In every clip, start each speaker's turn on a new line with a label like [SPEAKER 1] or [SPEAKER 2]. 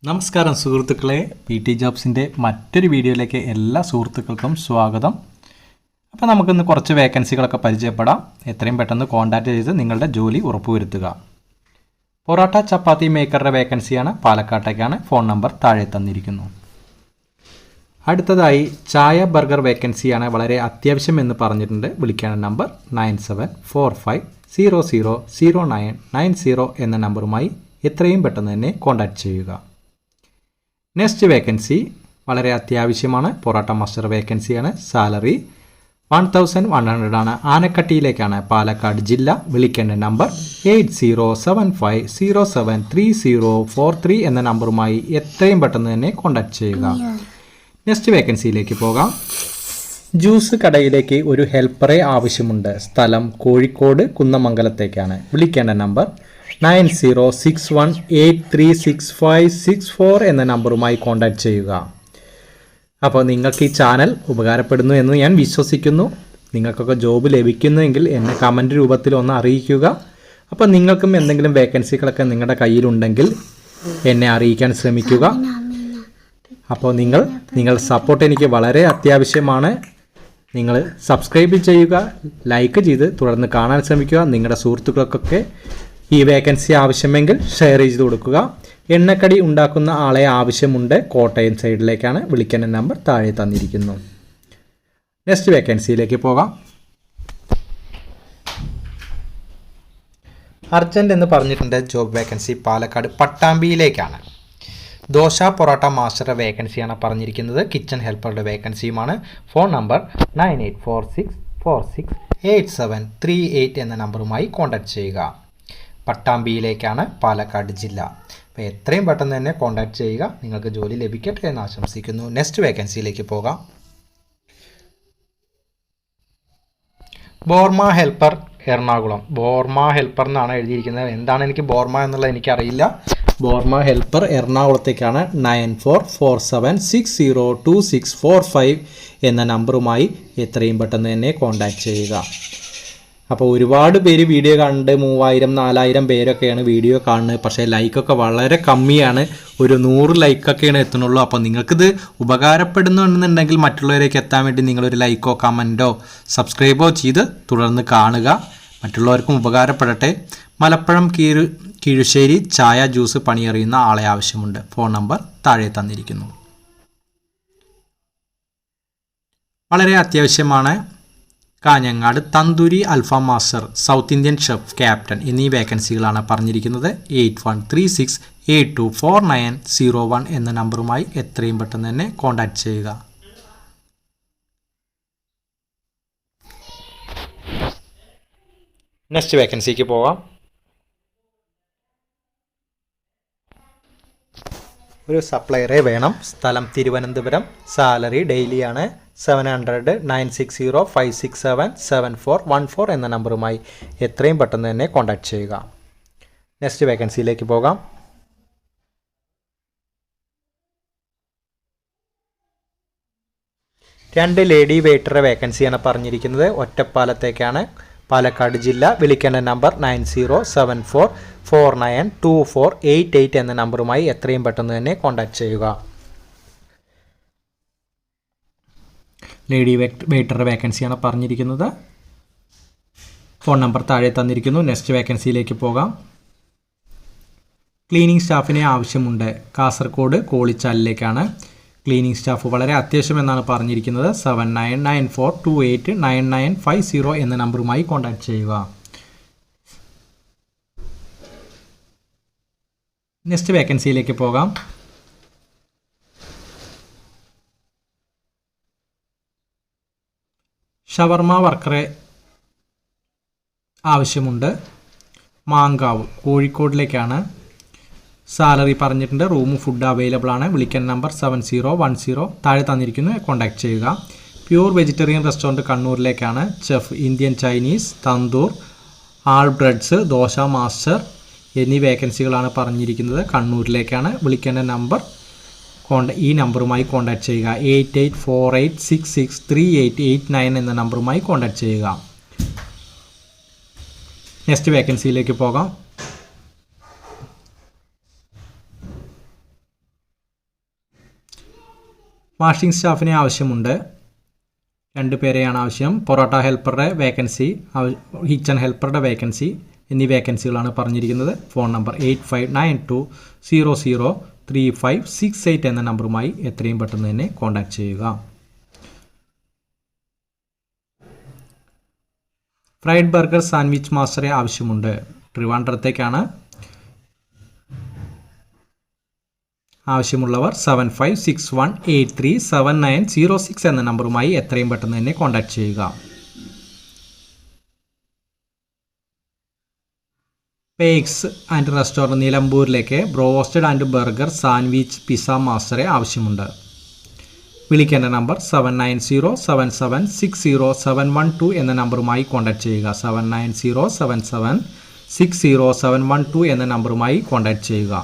[SPEAKER 1] നമസ്കാരം സുഹൃത്തുക്കളെ, P T ജോബ്സിൻ്റെ മറ്റൊരു വീഡിയോയിലേക്ക് എല്ലാ സുഹൃത്തുക്കൾക്കും സ്വാഗതം. അപ്പോൾ നമുക്കിന്ന് കുറച്ച് വേക്കൻസികളൊക്കെ പരിചയപ്പെടാം. എത്രയും പെട്ടെന്ന് കോൺടാക്റ്റ് ചെയ്ത് നിങ്ങളുടെ ജോലി ഉറപ്പുവരുത്തുക. പൊറോട്ട ചപ്പാത്തി മേക്കറുടെ വേക്കൻസിയാണ്, പാലക്കാട്ടേക്കാണ്. ഫോൺ നമ്പർ താഴെ തന്നിരിക്കുന്നു. അടുത്തതായി ചായ ബർഗർ വേക്കൻസിയാണ്, വളരെ അത്യാവശ്യം എന്ന് പറഞ്ഞിട്ടുണ്ട്. വിളിക്കേണ്ട നമ്പർ 9745000990 എന്ന നമ്പറുമായി എത്രയും പെട്ടെന്ന് തന്നെ കോൺടാക്റ്റ് ചെയ്യുക. നെക്സ്റ്റ് വേക്കൻസി വളരെ അത്യാവശ്യമാണ്, പൊറോട്ട മാസ്റ്റർ വേക്കൻസിയാണ്. സാലറി 1100 ആണ്. ആനക്കട്ടിയിലേക്കാണ്, പാലക്കാട് ജില്ല. വിളിക്കേണ്ട നമ്പർ 8075073043 എന്ന നമ്പറുമായി എത്രയും പെട്ടെന്ന് തന്നെ കോൺടാക്ട് ചെയ്യുക. നെക്സ്റ്റ് വേക്കൻസിയിലേക്ക് പോകാം. ജ്യൂസ് കടയിലേക്ക് ഒരു ഹെൽപ്പറെ ആവശ്യമുണ്ട്. സ്ഥലം കോഴിക്കോട് കുന്നമംഗലത്തേക്കാണ്. വിളിക്കേണ്ട നമ്പർ 9061836564 എന്ന നമ്പറുമായി കോൺടാക്ട് ചെയ്യുക. അപ്പോൾ നിങ്ങൾക്ക് ഈ ചാനൽ ഉപകാരപ്പെടുന്നു എന്ന് ഞാൻ വിശ്വസിക്കുന്നു. നിങ്ങൾക്കൊക്കെ ജോബ് ലഭിക്കുന്നുവെങ്കിൽ എന്നെ കമൻറ്റ് രൂപത്തിൽ ഒന്ന് അറിയിക്കുക. അപ്പോൾ നിങ്ങൾക്കും എന്തെങ്കിലും വേക്കൻസികളൊക്കെ നിങ്ങളുടെ കയ്യിലുണ്ടെങ്കിൽ എന്നെ അറിയിക്കാൻ ശ്രമിക്കുക. അപ്പോൾ നിങ്ങളുടെ സപ്പോർട്ട് എനിക്ക് വളരെ അത്യാവശ്യമാണ്. നിങ്ങൾ സബ്സ്ക്രൈബ് ചെയ്യുക, ലൈക്ക് ചെയ്ത് തുടർന്ന് കാണാൻ ശ്രമിക്കുക. നിങ്ങളുടെ സുഹൃത്തുക്കൾക്കൊക്കെ ഈ വേക്കൻസി ആവശ്യമെങ്കിൽ ഷെയർ ചെയ്ത് കൊടുക്കുക. എണ്ണക്കടി ഉണ്ടാക്കുന്ന ആളെ ആവശ്യമുണ്ട്. കോട്ടയം സൈഡിലേക്കാണ്. വിളിക്കേണ്ട നമ്പർ താഴെ തന്നിരിക്കുന്നു. നെക്സ്റ്റ് വേക്കൻസിയിലേക്ക് പോകാം. അർജൻറ്റ് എന്ന് പറഞ്ഞിട്ടുണ്ട്. ജോബ് വേക്കൻസി പാലക്കാട് പട്ടാമ്പിയിലേക്കാണ്. ദോശ പൊറോട്ട മാസ്റ്ററുടെ വേക്കൻസിയാണ് പറഞ്ഞിരിക്കുന്നത്. കിച്ചൺ ഹെൽപ്പറുടെ വേക്കൻസിയുമാണ്. ഫോൺ നമ്പർ 9846468738 എന്ന നമ്പറുമായി കോൺടാക്ട് ചെയ്യുക. പട്ടാമ്പിയിലേക്കാണ്, പാലക്കാട് ജില്ല. അപ്പോൾ എത്രയും പെട്ടെന്ന് തന്നെ കോൺടാക്ട് ചെയ്യുക. നിങ്ങൾക്ക് ജോലി ലഭിക്കട്ടെ എന്ന് ആശംസിക്കുന്നു. നെക്സ്റ്റ് വേക്കൻസിയിലേക്ക് പോകാം. ബോർമ ഹെൽപ്പർ എറണാകുളം. ബോർമ ഹെൽപ്പർ എന്നാണ് എഴുതിയിരിക്കുന്നത്. എന്താണ് എനിക്ക് ബോർമ എന്നുള്ളത് എനിക്കറിയില്ല. ബോർമ ഹെൽപ്പർ എറണാകുളത്തേക്കാണ്. 9447602645 എന്ന നമ്പറുമായി എത്രയും പെട്ടെന്ന് തന്നെ കോൺടാക്ട് ചെയ്യുക. അപ്പോൾ ഒരുപാട് പേര് വീഡിയോ കാണുന്നുണ്ട്. 3000-4000 പേരൊക്കെയാണ് വീഡിയോ കാണുന്നത്. പക്ഷേ ലൈക്കൊക്കെ വളരെ കമ്മിയാണ്. ഒരു 100 ലൈക്കൊക്കെയാണ് എത്തുന്നുള്ളൂ. അപ്പോൾ നിങ്ങൾക്കിത് ഉപകാരപ്പെടുന്നുണ്ടെന്നുണ്ടെങ്കിൽ മറ്റുള്ളവരേക്ക് എത്താൻ വേണ്ടി നിങ്ങളൊരു ലൈക്കോ കമൻറ്റോ സബ്സ്ക്രൈബോ ചെയ്ത് തുടർന്ന് കാണുക. മറ്റുള്ളവർക്കും ഉപകാരപ്പെടട്ടെ. മലപ്പുറം കീഴുശ്ശേരി ചായ ജ്യൂസ് പണിയറിയുന്ന ആളെ ആവശ്യമുണ്ട്. ഫോൺ നമ്പർ താഴെ തന്നിരിക്കുന്നു. വളരെ അത്യാവശ്യമാണ്. കാഞ്ഞങ്ങാട് തന്തൂരി അൽഫാം master, south Indian chef, captain എന്നീ വേക്കൻസികളാണ് പറഞ്ഞിരിക്കുന്നത്. 8136824901 എന്ന നമ്പറുമായി എത്രയും പെട്ടെന്ന് തന്നെ കോൺടാക്ട് ചെയ്യുക. നെക്സ്റ്റ് വേക്കൻസിക്ക് പോകാം. ഒരു സപ്ലയറെ വേണം. സ്ഥലം തിരുവനന്തപുരം. സാലറി ഡെയിലിയാണ്. 709605677414 എന്ന നമ്പറുമായി എത്രയും പെട്ടെന്ന് തന്നെ കോൺടാക്ട് ചെയ്യുക. നെക്സ്റ്റ് വേക്കൻസിയിലേക്ക് പോകാം. രണ്ട് ലേഡി വെയിറ്ററുടെ വേക്കൻസിയാണ് പറഞ്ഞിരിക്കുന്നത്. ഒറ്റപ്പാലത്തേക്കാണ്, പാലക്കാട് ജില്ല. വിളിക്കേണ്ട നമ്പർ 9074492488 എന്ന നമ്പറുമായി എത്രയും പെട്ടെന്ന് തന്നെ കോൺടാക്ട് ചെയ്യുക. ലേഡി വെയിറ്ററുടെ വേക്കൻസിയാണ് പറഞ്ഞിരിക്കുന്നത്. ഫോൺ നമ്പർ താഴെ തന്നിരിക്കുന്നു. നെക്സ്റ്റ് വേക്കൻസിയിലേക്ക് പോകാം. ക്ലീനിങ് സ്റ്റാഫിനെ ആവശ്യമുണ്ട്. കാസർഗോഡ് കോളിച്ചാലിലേക്കാണ്. ക്ലീനിങ് സ്റ്റാഫ് വളരെ അത്യാവശ്യം എന്നാണ് പറഞ്ഞിരിക്കുന്നത്. 7994289950 എന്ന നമ്പറുമായി കോൺടാക്ട് ചെയ്യുക. നെക്സ്റ്റ് വേക്കൻസിയിലേക്ക് പോകാം. ഷവർമ വർക്കറെ ആവശ്യമുണ്ട്. മാങ്കാവ് കോഴിക്കോടിലേക്കാണ്. സാലറി പറഞ്ഞിട്ടുണ്ട്. റൂം ഫുഡ് അവൈലബിൾ ആണ്. വിളിക്കാൻ നമ്പർ 7010 താഴെ തന്നിരിക്കുന്നു. കോൺടാക്ട് ചെയ്യുക. പ്യൂർ വെജിറ്റേറിയൻ റെസ്റ്റോറൻറ്റ് കണ്ണൂരിലേക്കാണ്. Chef, Indian, Chinese, tandoor, all breads, dosa master എന്നീ വേക്കൻസികളാണ് പറഞ്ഞിരിക്കുന്നത്. കണ്ണൂരിലേക്കാണ്. വിളിക്കേണ്ട നമ്പർ ഈ നമ്പറുമായി കോൺടാക്ട് ചെയ്യുക. 8848663889 എന്ന നമ്പറുമായി കോൺടാക്ട് ചെയ്യുക. നെക്സ്റ്റ് വേക്കൻസിയിലേക്ക് പോകാം. വാഷിംഗ് സ്റ്റാഫിനെ ആവശ്യമുണ്ട്. 2 പേരെയാണ് ആവശ്യം. പൊറോട്ട ഹെൽപ്പറുടെ വേക്കൻസി, കിച്ചൺ ഹെൽപ്പറുടെ വേക്കൻസി എന്നീ വേക്കൻസികളാണ് പറഞ്ഞിരിക്കുന്നത്. ഫോൺ നമ്പർ 8592003568 എന്ന നമ്പറുമായി എത്രയും പെട്ടെന്ന് തന്നെ കോൺടാക്റ്റ് ചെയ്യുക. ഫ്രൈഡ് ബർഗർ സാൻഡ്വിച്ച് മാസ്റ്ററെ ആവശ്യമുണ്ട്. ട്രിവാൻഡ്രത്തേക്കാണ് ആവശ്യമുള്ളവർ 7561837906 എന്ന നമ്പറുമായി എത്രയും പെട്ടെന്ന് തന്നെ കോൺടാക്റ്റ് ചെയ്യുക. പേക്സ് ആൻഡ് റെസ്റ്റോറൻറ്റ് നിലമ്പൂരിലേക്ക് broasted and burger sandwich pizza മാസ്റ്ററെ ആവശ്യമുണ്ട്. വിളിക്കേണ്ട നമ്പർ 7907760712 എന്ന നമ്പറുമായി കോൺടാക്റ്റ് ചെയ്യുക. 7907760712 എന്ന നമ്പറുമായി കോൺടാക്റ്റ് ചെയ്യുക.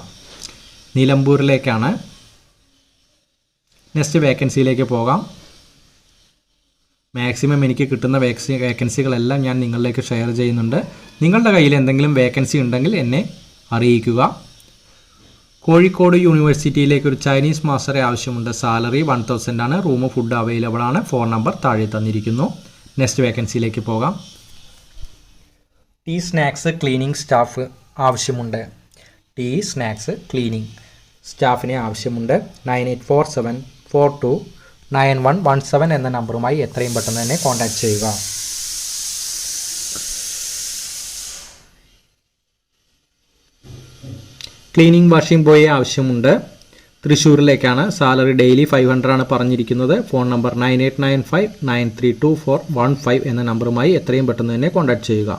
[SPEAKER 1] നിലമ്പൂരിലേക്കാണ്. നെക്സ്റ്റ് വേക്കൻസിയിലേക്ക് പോകാം. മാക്സിമം എനിക്ക് കിട്ടുന്ന വേക്കൻസികളെല്ലാം ഞാൻ നിങ്ങളിലേക്ക് ഷെയർ ചെയ്യുന്നുണ്ട്. നിങ്ങളുടെ കയ്യിൽ എന്തെങ്കിലും വേക്കൻസി ഉണ്ടെങ്കിൽ എന്നെ അറിയിക്കുക. കോഴിക്കോട് യൂണിവേഴ്സിറ്റിയിലേക്ക് ഒരു ചൈനീസ് മാസ്റ്ററെ ആവശ്യമുണ്ട്. സാലറി 1000 ആണ്. റൂം ഫുഡ് അവൈലബിൾ ആണ്. ഫോൺ നമ്പർ താഴെ തന്നിരിക്കുന്നു. നെക്സ്റ്റ് വേക്കൻസിയിലേക്ക് പോകാം. ടീ സ്നാക്സ് ക്ലീനിങ് സ്റ്റാഫ് ആവശ്യമുണ്ട്. ടീ സ്നാക്സ് ക്ലീനിങ് സ്റ്റാഫിനെ ആവശ്യമുണ്ട്. 9847429117 എന്ന നമ്പറുമായി എത്രയും പെട്ടെന്ന് തന്നെ കോൺടാക്റ്റ് ചെയ്യുക. ക്ലീനിങ് വാഷിംഗ് ബോയെ ആവശ്യമുണ്ട്. തൃശ്ശൂരിലേക്കാണ്. സാലറി ഡെയിലി 500 ആണ് പറഞ്ഞിരിക്കുന്നത്. ഫോൺ നമ്പർ 9895932415 എന്ന നമ്പറുമായി എത്രയും പെട്ടെന്ന് തന്നെ കോൺടാക്റ്റ് ചെയ്യുക.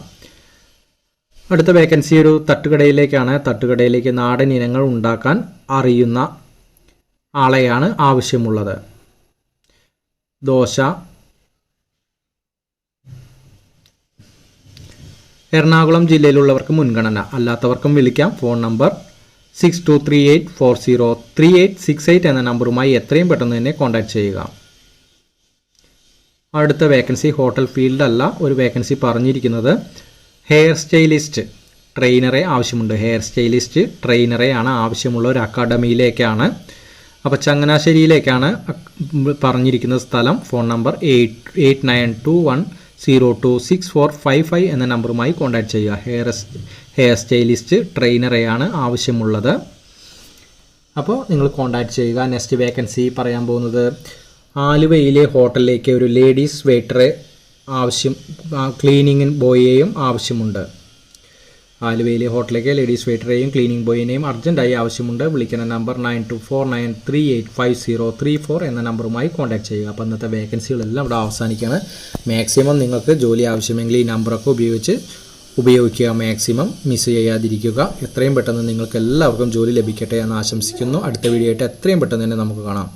[SPEAKER 1] അടുത്ത വേക്കൻസി ഒരു തട്ടുകടയിലേക്കാണ്. തട്ടുകടയിലേക്ക് നാടൻ ഇനങ്ങൾ ഉണ്ടാക്കാൻ അറിയുന്ന ആളെയാണ് ആവശ്യമുള്ളത്. ദോശ, എറണാകുളം ജില്ലയിലുള്ളവർക്ക് മുൻഗണന, അല്ലാത്തവർക്കും വിളിക്കാം. ഫോൺ നമ്പർ 6238403868 എന്ന നമ്പറുമായി എത്രയും പെട്ടെന്ന് തന്നെ കോൺടാക്റ്റ് ചെയ്യുക. അടുത്ത വേക്കൻസി ഹോട്ടൽ ഫീൽഡ് അല്ല. ഒരു വേക്കൻസി പറഞ്ഞിരിക്കുന്നത് ഹെയർ സ്റ്റൈലിസ്റ്റ് ട്രെയിനറെ ആവശ്യമുണ്ട്. ഹെയർ സ്റ്റൈലിസ്റ്റ് ട്രെയിനറെയാണ് ആവശ്യമുള്ള ഒരു അക്കാഡമിയിലേക്കാണ്. അപ്പോൾ ചങ്ങനാശ്ശേരിയിലേക്കാണ് പറഞ്ഞിരിക്കുന്ന സ്ഥലം. ഫോൺ നമ്പർ 8921026455 എന്ന നമ്പറുമായി കോൺടാക്റ്റ് ചെയ്യുക. ഹെയർ സ്റ്റൈലിസ്റ്റ് ട്രെയിനറെയാണ് ആവശ്യമുള്ളത്. അപ്പോൾ നിങ്ങൾ കോൺടാക്റ്റ് ചെയ്യുക. നെക്സ്റ്റ് വേക്കൻസി പറയാൻ പോകുന്നത് ആലുവയിലെ ഹോട്ടലിലേക്ക് ഒരു ലേഡീസ് വെയിറ്ററെ ആവശ്യം, ക്ലീനിങ് ബോയിയെയും ആവശ്യമുണ്ട്. ആലുവയിലെ ഹോട്ടലിലേക്ക് ലേഡീസ് വെയിറ്ററെയും ക്ലീനിങ് ബോയിനെയും അർജൻറ്റായി ആവശ്യമുണ്ട്. വിളിക്കുന്ന നമ്പർ 9249385034 എന്ന നമ്പറുമായി കോൺടാക്റ്റ് ചെയ്യുക. അപ്പോൾ ഇന്നത്തെ വേക്കൻസികളെല്ലാം ഇവിടെ അവസാനിക്കുകയാണ്. മാക്സിമം നിങ്ങൾക്ക് ജോലി ആവശ്യമെങ്കിൽ ഈ നമ്പറൊക്കെ ഉപയോഗിക്കുക. മാക്സിമം മിസ് ചെയ്യാതിരിക്കുക. എത്രയും പെട്ടെന്ന് നിങ്ങൾക്ക് എല്ലാവർക്കും ജോലി ലഭിക്കട്ടെ എന്ന് ആശംസിക്കുന്നു. അടുത്ത വീഡിയോ ആയിട്ട് എത്രയും പെട്ടെന്ന് തന്നെ നമുക്ക് കാണാം.